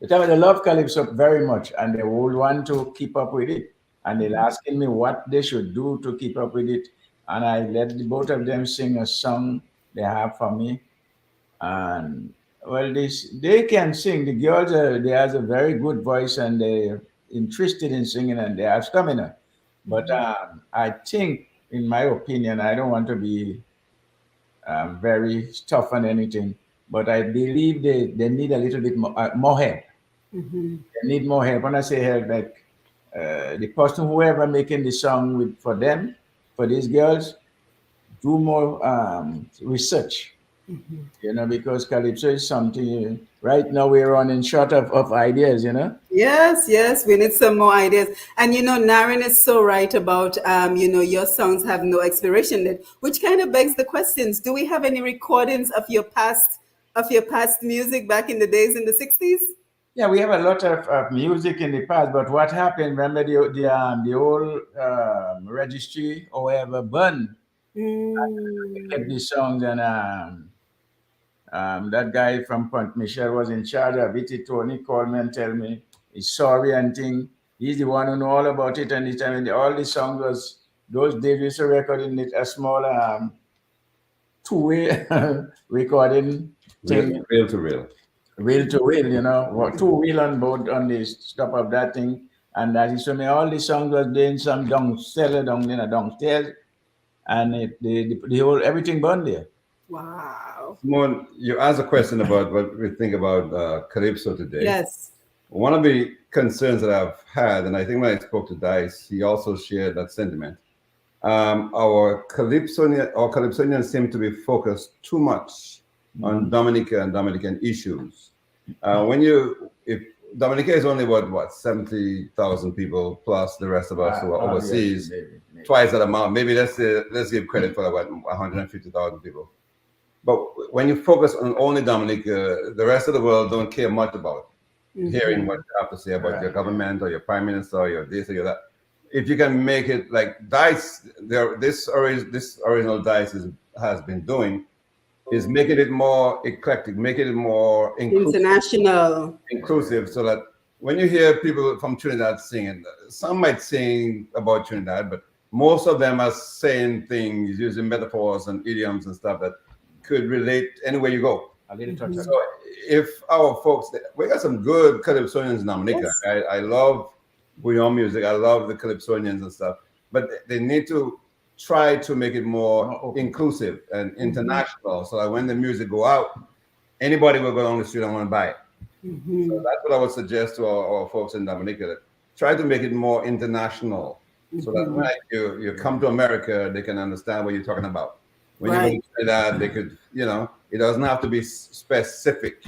They tell me they love Calypso very much, and they would want to keep up with it. And they're asking me what they should do to keep up with it. And I let both of them sing a song they have for me. And well, they can sing. The girls they have a very good voice, and they're interested in singing, and they have stamina. But I think, in my opinion, I don't want to be very tough on anything, but I believe they need a little bit more help. They need more help. When I say help, like the person, whoever making the song for them, for these girls, do more research. Because Calypso is something, right now we're running short of ideas, Yes, we need some more ideas. And Naren is so right about your songs have no expiration date, which kind of begs the questions. Do we have any recordings of your past music back in the days in the 60s? Yeah, we have a lot of music in the past, but what happened, remember the old registry or whatever burned. They kept the songs, and that guy from Point Michel was in charge of it. Tony called me and tell me he's sorry and thing. He's the one who know all about it. And all the songs was, those days we used to record in it a small 2-way recording thing. Reel to reel. Reel to reel, 2-wheel on board on the top of that thing. And that he showed me all the songs was doing some downstairs. And the whole, everything burned there. Wow. Simone, you asked a question about what we think about Calypso today. Yes. One of the concerns that I've had, and I think when I spoke to Dice, he also shared that sentiment. Our Calypsonians seem to be focused too much on Dominica and Dominican issues. If Dominica is only what 70,000 people plus the rest of us who are Yes, overseas, maybe. twice that amount. Maybe let's give credit for about 150,000 people. But when you focus on only Dominica, the rest of the world don't care much about hearing what you have to say about your government or your prime minister or your this or your that. If you can make it like Dice, this original Dice has been doing is making it more eclectic, making it more International. inclusive, so that when you hear people from Trinidad singing, some might sing about Trinidad, but most of them are saying things using metaphors and idioms and stuff that could relate anywhere you go. So if our folks, we got some good Calypsonians in Dominica. Yes. I love bouillon music. I love the Calypsonians and stuff, but they need to try to make it more inclusive and international, so that when the music go out, anybody will go down the street and want to buy it. So that's what I would suggest to our folks in Dominica, that try to make it more international, so that when you come to America, they can understand what you're talking about. When you go to Trinidad, they could, it doesn't have to be specific.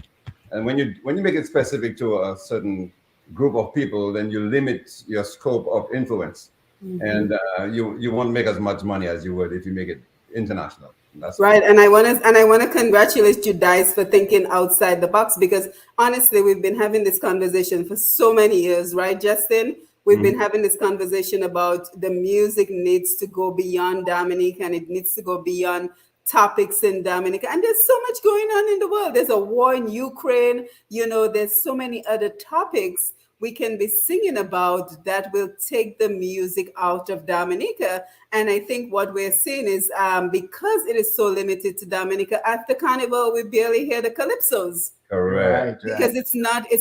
And when you make it specific to a certain group of people, then you limit your scope of influence, and you won't make as much money as you would if you make it international. That's right. And I want to congratulate you guys for thinking outside the box, because honestly, we've been having this conversation for so many years, right, Justin? We've been having this conversation about the music needs to go beyond Dominica, and it needs to go beyond topics in Dominica. And there's so much going on in the world. There's a war in Ukraine. There's so many other topics we can be singing about that will take the music out of Dominica. And I think what we're seeing is because it is so limited to Dominica, after Carnival, we barely hear the calypsos. Correct. Because it's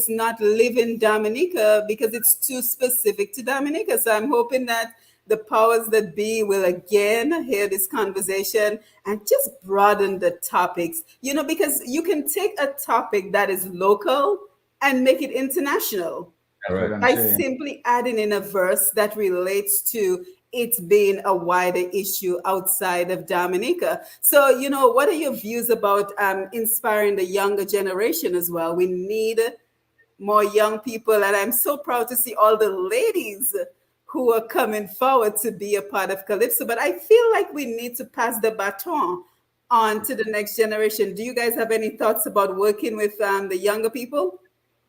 not living Dominica, because it's too specific to Dominica. So I'm hoping that the powers that be will again hear this conversation and just broaden the topics, because you can take a topic that is local and make it international. By simply adding in a verse that relates to it being a wider issue outside of Dominica. So, what are your views about inspiring the younger generation as well? We need more young people, and I'm so proud to see all the ladies who are coming forward to be a part of Calypso. But I feel like we need to pass the baton on to the next generation. Do you guys have any thoughts about working with the younger people?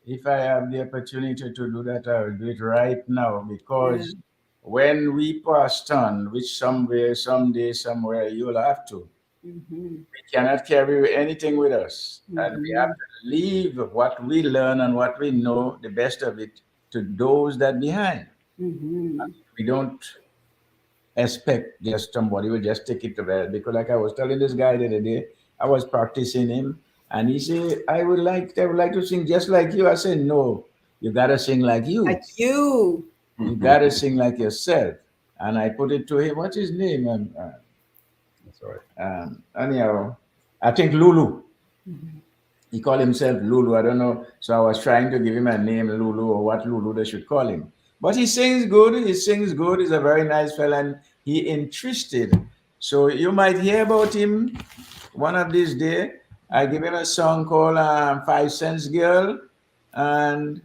If I have the opportunity to do that, I will do it right now, because when we passed on, which somewhere, someday, somewhere, you'll have to. We cannot carry anything with us. And we have to leave what we learn and what we know, the best of it, to those that behind. We don't expect just somebody will just take it to bed. Because like I was telling this guy the other day, I was practicing him. And he said, I would like to sing just like you. I said, no, you got to sing like you. Like you. You got to sing like yourself. And I put it to him, what's his name? That's right. Anyhow, I think Lulu. He called himself Lulu. I don't know. So I was trying to give him a name, Lulu, or what Lulu they should call him. But he sings good. He's a very nice fella, and he interested. So you might hear about him one of these days. I give him a song called 5 Cents Girl, and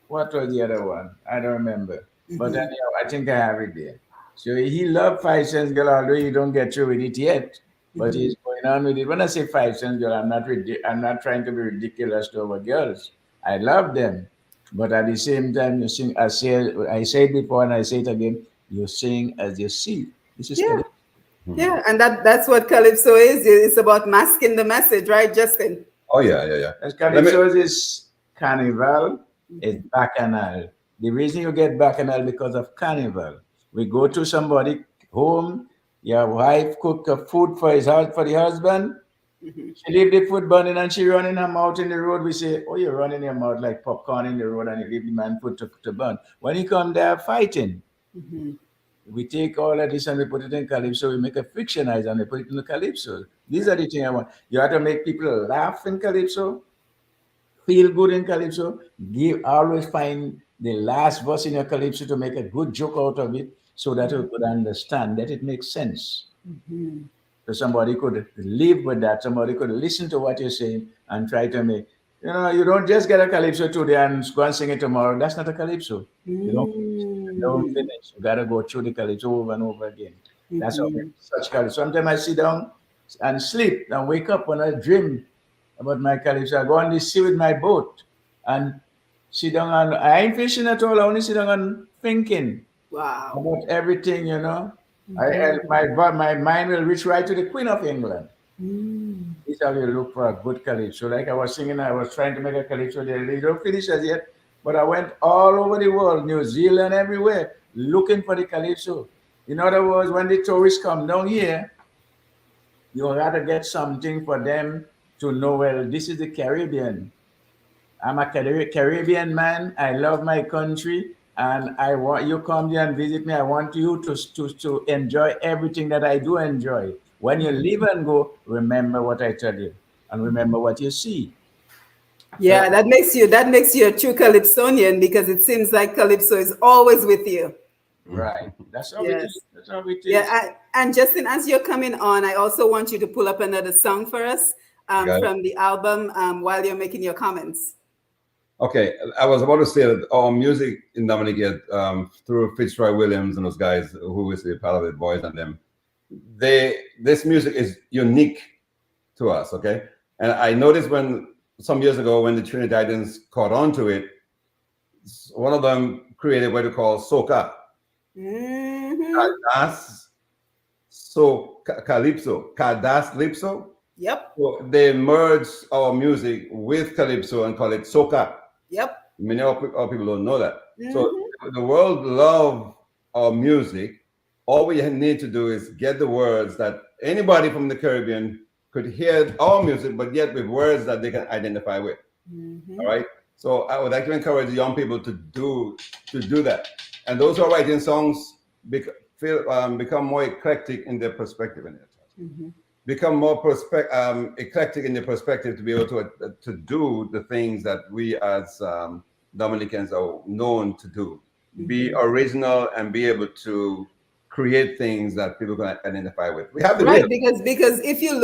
what was the other one? I don't remember. But anyhow, I think I have it there. So he loved 5 Cents Girl, although he don't get through with it yet. But he's going on with it. When I say 5 Cents Girl, I'm not trying to be ridiculous to our girls. I love them. But at the same time, you sing, I said before and I say it again, you sing as you see. This is Yeah, and that's what Calypso is. It's about masking the message, right, Justin? Oh, yeah. As Calypso is Carnival, it's Bacchanal. The reason you get Bacchanal because of Carnival. We go to somebody home, your wife cook a food for the husband. She leave the food burning and she running her mouth in the road. We say, oh, you're running your mouth like popcorn in the road, and you leave the man food to burn. When he come there fighting, we take all of this and we put it in Calypso. We make a fictionize and we put it in the Calypso. These are the things I want. You have to make people laugh in Calypso, feel good in Calypso. Always find the last verse in your Calypso to make a good joke out of it, so that you could understand that it makes sense. So somebody could live with that. Somebody could listen to what you're saying and try to make. You don't just get a calypso today and go and sing it tomorrow. That's not a calypso. You don't finish. You gotta go through the calypso over and over again. That's how such calypso. Sometimes I sit down and sleep and wake up when I dream about my calypso. I go on the sea with my boat and sit down and I ain't fishing at all. I only sit down and thinking Wow. about everything. My mind will reach right to the Queen of England. This is how you look for a good calypso. Like I was singing, I was trying to make a calypso there. They don't finish as yet, but I went all over the world, New Zealand, everywhere, looking for the calypso. In other words, when the tourists come down here, you got to get something for them to know, well, this is the Caribbean. I'm a Caribbean man. I love my country. And I want you come here and visit me. I want you to enjoy everything that I do enjoy. When you leave and go, remember what I tell you and remember what you see. Yeah, that makes you a true Calypsonian because it seems like Calypso is always with you. Right. That's how it Yes. is. That's how it is. Yeah, and Justin, as you're coming on, I also want you to pull up another song for us from the album while you're making your comments. Okay, I was about to say that our music in Dominica, through Fitzroy Williams and those guys who is a part of the boys and them, this music is unique to us, okay? And I noticed when some years ago when the Trinidadians caught on to it, one of them created what we call soca. Calypso, Calypso. Yep. So they merged our music with Calypso and call it soca. Yep. Many of people don't know that. So the world love our music. All we need to do is get the words that anybody from the Caribbean could hear our music, but yet with words that they can identify with. All right. So I would like to encourage the young people to do that. And those who are writing songs become more eclectic in their perspective in it. Become more eclectic in their perspective to be able to do the things that we as Dominicans are known to do. Be original and be able to create things that people can identify with. We have the right because if you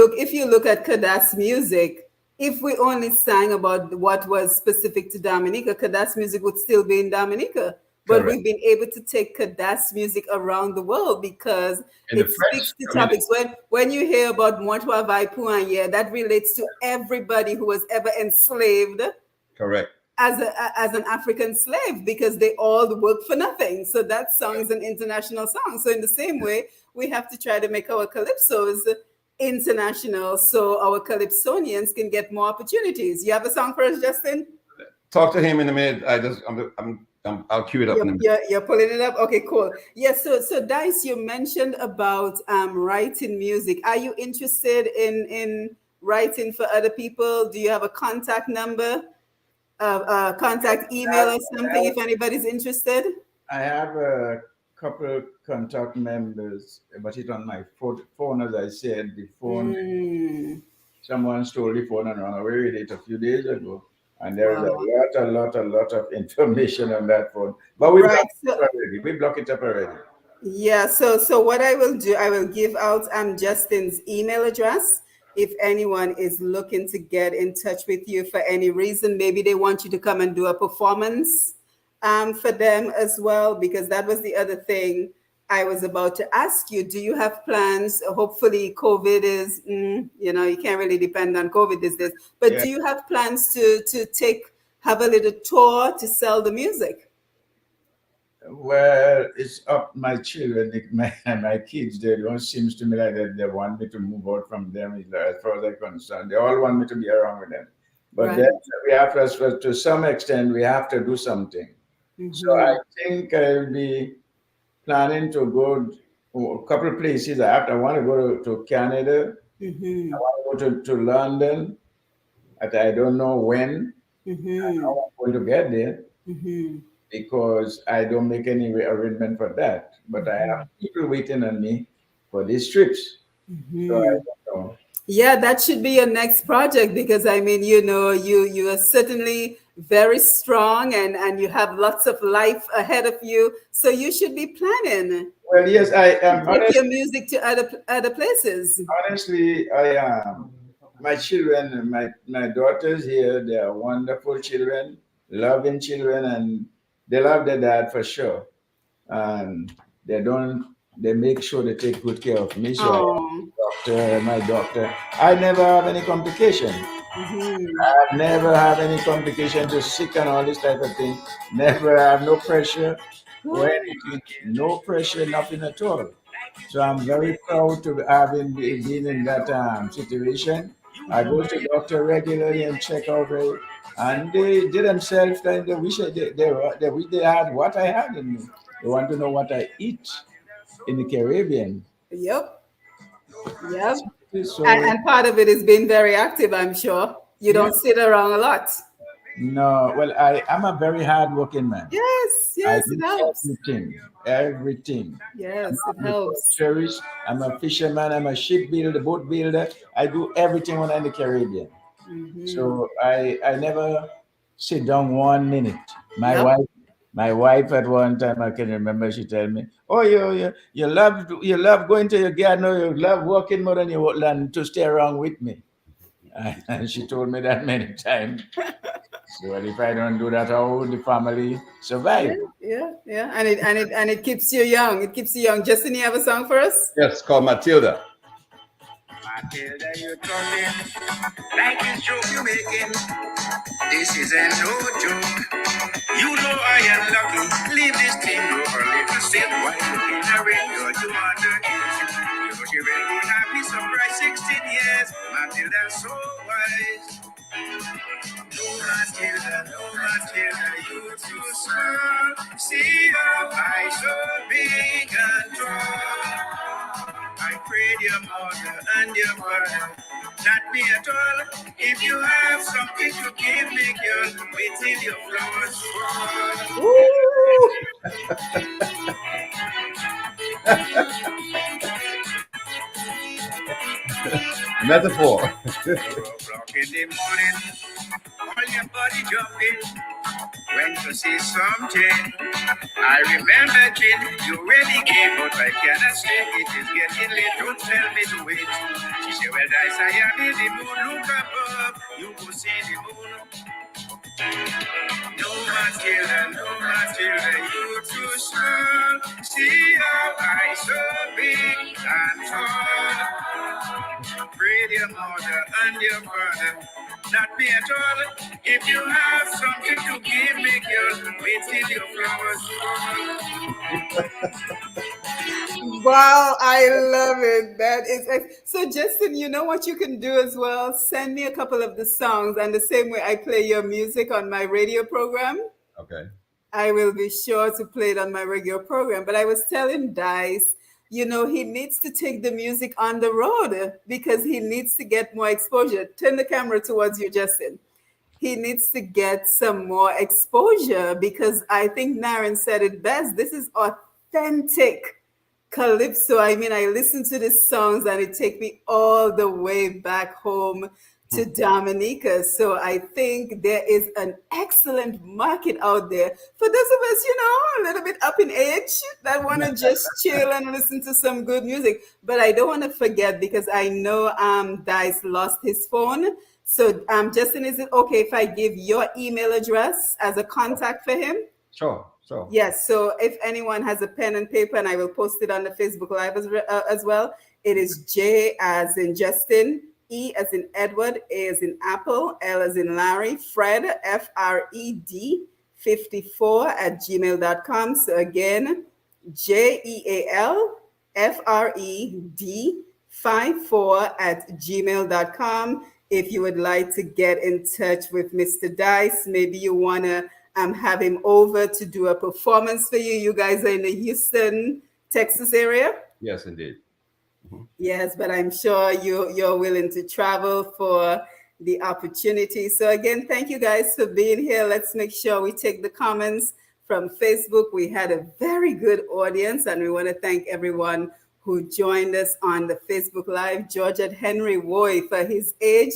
look at Kadas music, if we only sang about what was specific to Dominica, Kadas music would still be in Dominica. But we've been able to take Kadas music around the world because it speaks to topics. When you hear about Montwa Vaipuan, yeah, that relates to everybody who was ever enslaved. Correct. As an African slave, because they all work for nothing. So that song is an international song. So in the same way, we have to try to make our calypsos international so our Calypsonians can get more opportunities. You have a song for us, Justin? Talk to him in a minute. I'll cue it up. You're pulling it up? Okay, cool. Yes, so Dice, you mentioned about writing music. Are you interested in writing for other people? Do you have a contact number? Contact email or something if anybody's interested? I have a couple contact members, but it's on my phone, as I said, the phone. Someone stole the phone and ran away with it a few days ago. And there is a lot of information on that phone. But we block it up already. We block it up already. Yeah, so what I will do, I will give out Justin's email address. If anyone is looking to get in touch with you for any reason, maybe they want you to come and do a performance for them as well, because that was the other thing I was about to ask you. Do you have plans? Hopefully COVID is, you can't really depend on COVID these days, but do you have plans to have a little tour to sell the music? Well, it's up my children, my kids. They don't seem to me like they want me to move out from them as far as I'm concerned. They all want me to be around with them. But then we have to some extent, we have to do something. So I think I'll be planning to go to a couple of places. I want to go to Canada. I want to go to London. But I don't know when. I'm going to get there. Because I don't make any arrangement for that. But I have people waiting on me for these trips. So I don't know. Yeah, that should be your next project because I mean, you are certainly very strong and you have lots of life ahead of you. So you should be planning. Well, yes, I am. Take your music to other places. Honestly, I am. my children, my daughters here, they are wonderful children, loving children, and they love their dad for sure. And they don't, they make sure they take good care of me. So I Oh. doctor, my doctor. I never have any complication. Mhm. I never have any complication, just sick and all this type of thing. Never have no pressure or Good. anything. No pressure, nothing at all. So I'm very proud to having been in that situation. I go to the doctor regularly and check out, and they themselves kind of wish they wish they had what I had in me. They want to know what I eat in the Caribbean. Yep. Yep. So And part of it is being very active, I'm sure. You yeah, don't sit around a lot. no, well, I'm a very hardworking man. Yes, I yes, it do helps. everything, everything. Yes, it I'm a helps. tourist, I'm a fisherman, I'm a ship builder, boat builder. I do everything when I'm in the Caribbean. Hmm. So I never sit down 1 minute. My Yep. wife, my wife at one time I can remember she told me, "Oh, you love going to your garden, or you love working more than you than to stay around with me." And she told me that many times. So well, if I don't do that, how would the family Yeah, survive? yeah, yeah. And it keeps you young. It keeps you young. Justin, you have a song for us? Yes, called Matilda. Matilda, you're talking like it's joke you're making. This isn't no joke. You know I am lucky. Leave this thing over, little step while looking around. You wonder if you know she really happy, surprised 16 years. Matilda so wise. No Matilda, no Matilda, you too small. See your eyes so big and tall. I prayed your mother and your father, not me at all. If you have something to give me, girl, wait till your flowers fall. Ooh. Metaphor. 4 o'clock in the morning, all your body jumping. Went to see something. I remember, kid, you really came, but I cannot stay. It is getting late. Don't tell me to wait. She said, well, I am in the moon. Look above. You go see the moon. No Matilda, no Matilda, you too small. See how I so big and tall. Pray your mother and your father, not me at all. If you have something to give me, girl, wait till your flowers fall. Wow, I love it. That is so. Justin, you know what you can do as well? Send me a couple of the songs, and the same way I play your music on my radio program, Okay. I will be sure to play it on my regular program. But I was telling Dice, he needs to take the music on the road because he needs to get more exposure. Turn the camera towards you, Justin. He needs to get some more exposure because I think Naren said it best. This is authentic Calypso. I mean, I listen to these songs and it take me all the way back home to Dominica. So I think there is an excellent market out there for those of us, a little bit up in age that want to just chill and listen to some good music. But I don't want to forget because I know Dice lost his phone. So Justin, is it okay if I give your email address as a contact for him? Sure. So, Yes, so if anyone has a pen and paper, and I will post it on the Facebook Live as well, it is J as in Justin, E as in Edward, A as in Apple, L as in Larry, Fred, FRED, 54 at gmail.com. So again, JEAL, FRED, 54 at gmail.com. If you would like to get in touch with Mr. Dice, maybe you want to have him over to do a performance for you. You guys are in the Houston, Texas area? yes, indeed. Yes, but I'm sure you're willing to travel for the opportunity. So again, thank you guys for being here. Let's make sure we take the comments from Facebook. We had a very good audience, and we want to thank everyone who joined us on the Facebook Live. Georgette Henry Woy, for his age,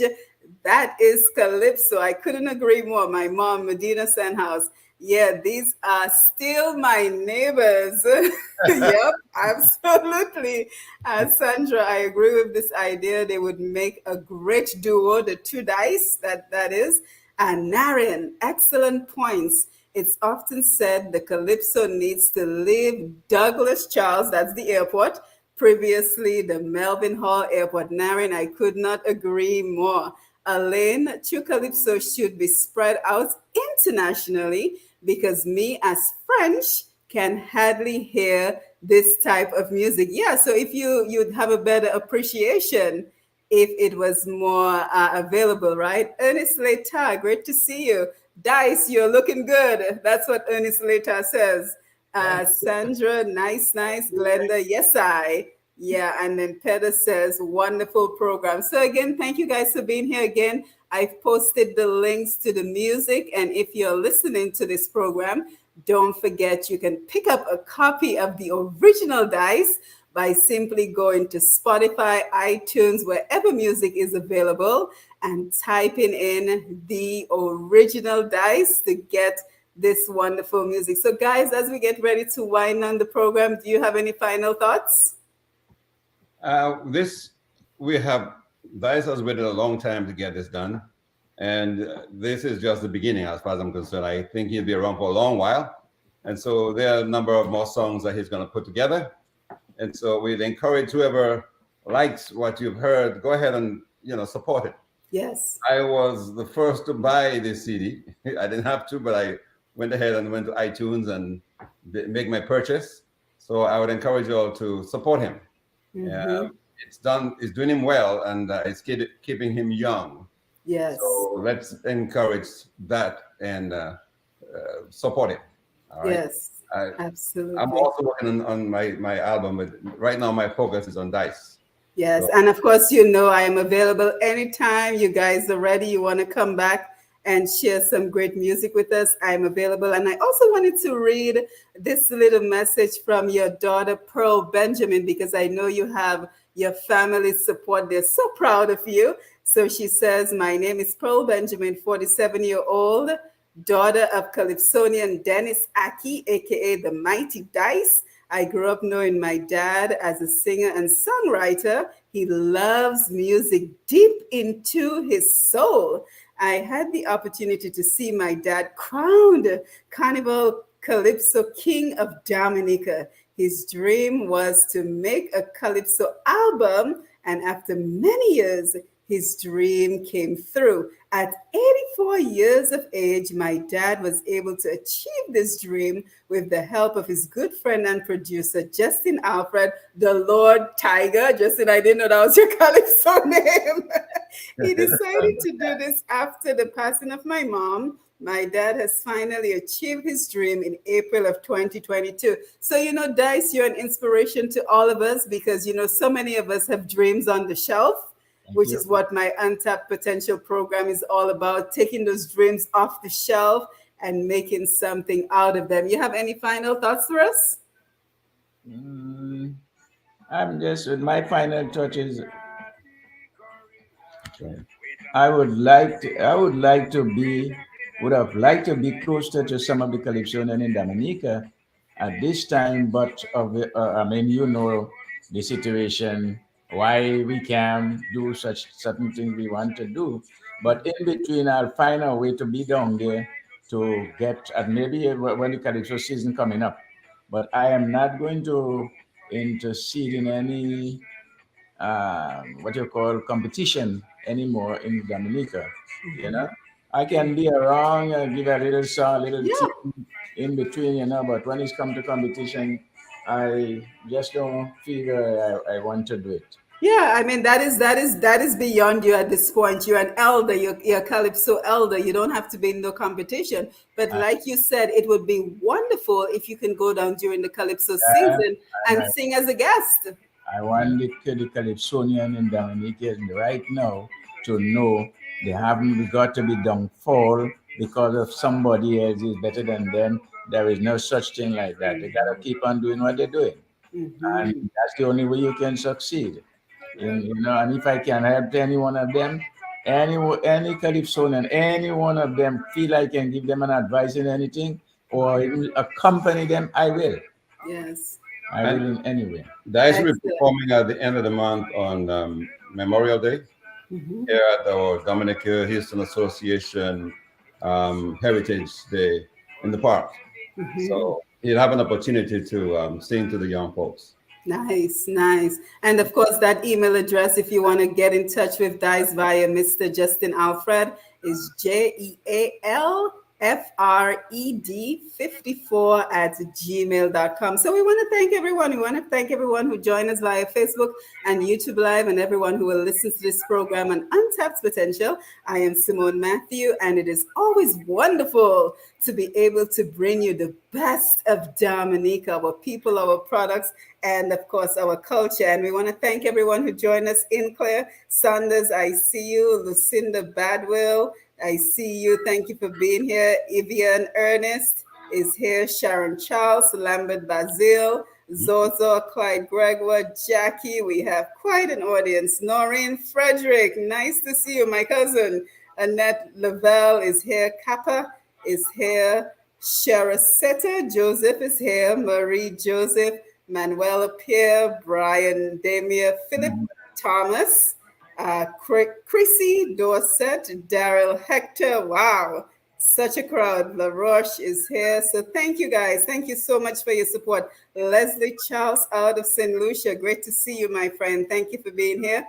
that is Calypso. I couldn't agree more. My mom, Medina Sandhouse. Yeah, these are still my neighbors. Yep, absolutely. Sandra, I agree with this idea. They would make a great duo, the two dice, that is. And Naren, excellent points. It's often said the Calypso needs to leave Douglas Charles, that's the airport, previously the Melvin Hall Airport. Naren, I could not agree more. Elaine, True Calypso should be spread out internationally because me as French can hardly hear this type of music. Yeah, so if you'd have a better appreciation if it was more available, right? Ernest Later, great to see you. Dice, you're looking good. That's what Ernest Later says. Sandra, nice, nice. Glenda, yes, I. Yeah, and then Peter says, wonderful program. So again, thank you guys for being here again. I've posted the links to the music, and if you're listening to this program, don't forget you can pick up a copy of the original Dice by simply going to Spotify, iTunes, wherever music is available, and typing in the original Dice to get this wonderful music. So, guys, as we get ready to wind down the program, do you have any final thoughts? This we have. Dice has waited a long time to get this done, and this is just the beginning, as far as I'm concerned. I think he'll be around for a long while, and so there are a number of more songs that he's going to put together. And so we'd encourage whoever likes what you've heard, go ahead and support it. Yes. I was the first to buy this CD. I didn't have to, but I went ahead and went to iTunes and make my purchase. So I would encourage you all to support him. Mm-hmm. It's doing him well, and it's keeping him young. Yes. So let's encourage that and support him. All right? Yes. Absolutely. I'm also working on my album, but right now my focus is on Dice. Yes, so. And of course, I am available anytime you guys are ready. You want to come back and share some great music with us, I'm available. And I also wanted to read this little message from your daughter, Pearl Benjamin, because I know you have your family's support. They're so proud of you. So she says, my name is Pearl Benjamin, 47-year-old, daughter of Calypsonian Dennis Aki, aka the Mighty Dice. I grew up knowing my dad as a singer and songwriter. He loves music deep into his soul. I had the opportunity to see my dad crowned Carnival Calypso King of Dominica. His dream was to make a Calypso album, and after many years, his dream came through. At 84 years of age, my dad was able to achieve this dream with the help of his good friend and producer, Justin Alfred, the Lord Tiger. Justin, I didn't know that was your Calypso name. He decided to do this after the passing of my mom. My dad has finally achieved his dream in April of 2022. So, Dice, you're an inspiration to all of us because, so many of us have dreams on the shelf. Which is what my Untapped Potential program is all about, taking those dreams off the shelf and making something out of them. You have any final thoughts for us? I'm just, with my final touches, I would have liked to be closer to some of the Calypsonian in Dominica at this time, but the situation, why we can do certain things we want to do. But in between, I'll find a way to be down there to get, and maybe when the Calypso season coming up. But I am not going to intercede in any what you call competition anymore in Dominica. I can be around and give a little song, a little tune in between, but when it's come to competition, I just don't feel I want to do it. Yeah, I mean that is beyond you at this point. You're an elder, you're a Calypso elder. You don't have to be in no competition. But like you said, it would be wonderful if you can go down during the Calypso season and sing as a guest. I want the Calypsonian in Dominica right now to know they haven't got to be downfall because of somebody else is better than them. There is no such thing like that. They gotta keep on doing what they're doing, and that's the only way you can succeed. And if I can help any one of them, any Calypsonian, any one of them feel I can give them an advice in anything, or accompany them, I will. Yes. I will in any way. Dice will be Excellent. performing at the end of the month on Memorial Day here at our Dominica Houston Association Heritage Day in the park. So he'll have an opportunity to sing to the young folks. Nice, nice. And of course, that email address, if you want to get in touch with Dice via Mr. Justin Alfred, is JEALFRED54 @gmail.com. So we want to thank everyone. We want to thank everyone who joined us via Facebook and YouTube Live, and everyone who will listen to this program on Untapped Potential. I am Simone Matthew, and it is always wonderful to be able to bring you the best of Dominica, our people, our products, and of course our culture. And we want to thank everyone who joined us. In Claire Sanders, I see you. Lucinda Badwill, I see you. Thank you for being here. Evian Ernest is here. Sharon Charles, Lambert Bazil, Zozo, Clyde Gregoire, Jackie. We have quite an audience. Noreen Frederick, nice to see you. My cousin Annette Lavelle is here. Kappa is here. Sharasetta Joseph is here. Marie Joseph, Manuela Pierre, Brian Damia, Philip Thomas, Chrissy Dorset, Daryl Hector. Wow, such a crowd. La Roche is here. So thank you guys. Thank you so much for your support. Leslie Charles out of St. Lucia. Great to see you, my friend. Thank you for being here.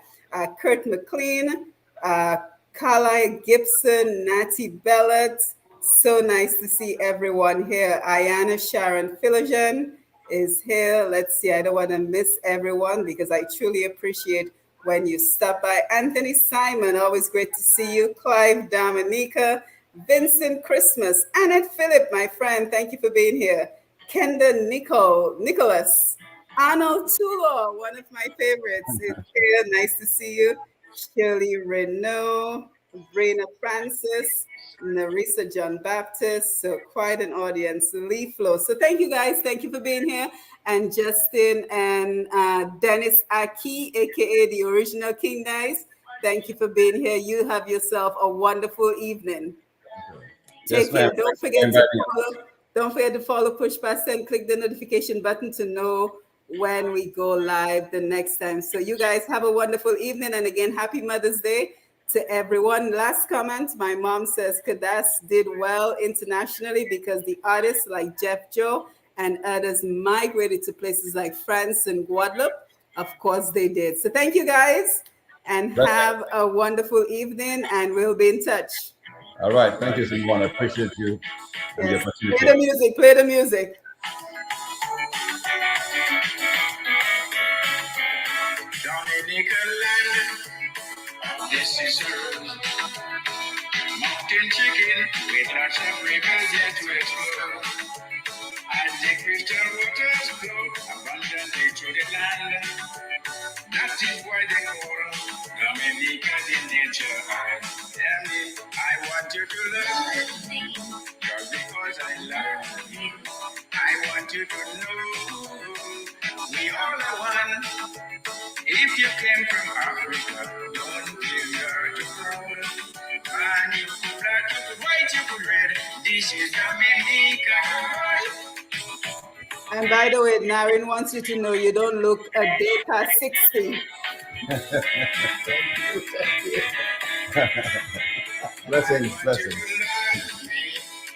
Kurt McLean, Carly Gibson, Natty Bellet. So nice to see everyone here. Ayana Sharon Philogen is here. Let's see. I don't want to miss everyone because I truly appreciate when you stop by. Anthony Simon, always great to see you. Clive Dominica, Vincent Christmas, Annette Phillip, my friend, thank you for being here. Kenda Nicholas, Arnold Tulo, one of my favorites, is here. Nice to see you. Shirley Renault, Brina Francis, Narissa John Baptist, so quite an audience. Lee Flo. So thank you guys. Thank you for being here. And Justin and Dennis Aki, aka the original King Dice. Thank you for being here. You have yourself a wonderful evening. Yes, Take care. ma'am. Don't forget to follow Push Past and click the notification button to know when we go live the next time. So you guys have a wonderful evening. And again, happy Mother's Day to everyone. Last comment, my mom says Kadas did well internationally because the artists like Jeff Joe and others migrated to places like France and Guadeloupe. Of course they did. So thank you guys and have a wonderful evening and we'll be in touch. All right. Thank you, Simone. I appreciate you. Yes. Play the music. Play the music. Dominica land, this is her. Mountain chicken with lots of rivers yet to explore. As the crystal waters flow abundantly through the land. That is why they call Dominica the nature island. Tell me, I want you to love me, just because I love you. I want you to know we all are one. If you came from Africa, don't feel you're too proud. And you could black, you could white, you could red. This is Dominica. And by the way, Naren wants you to know you don't look a day past 60. Blessings.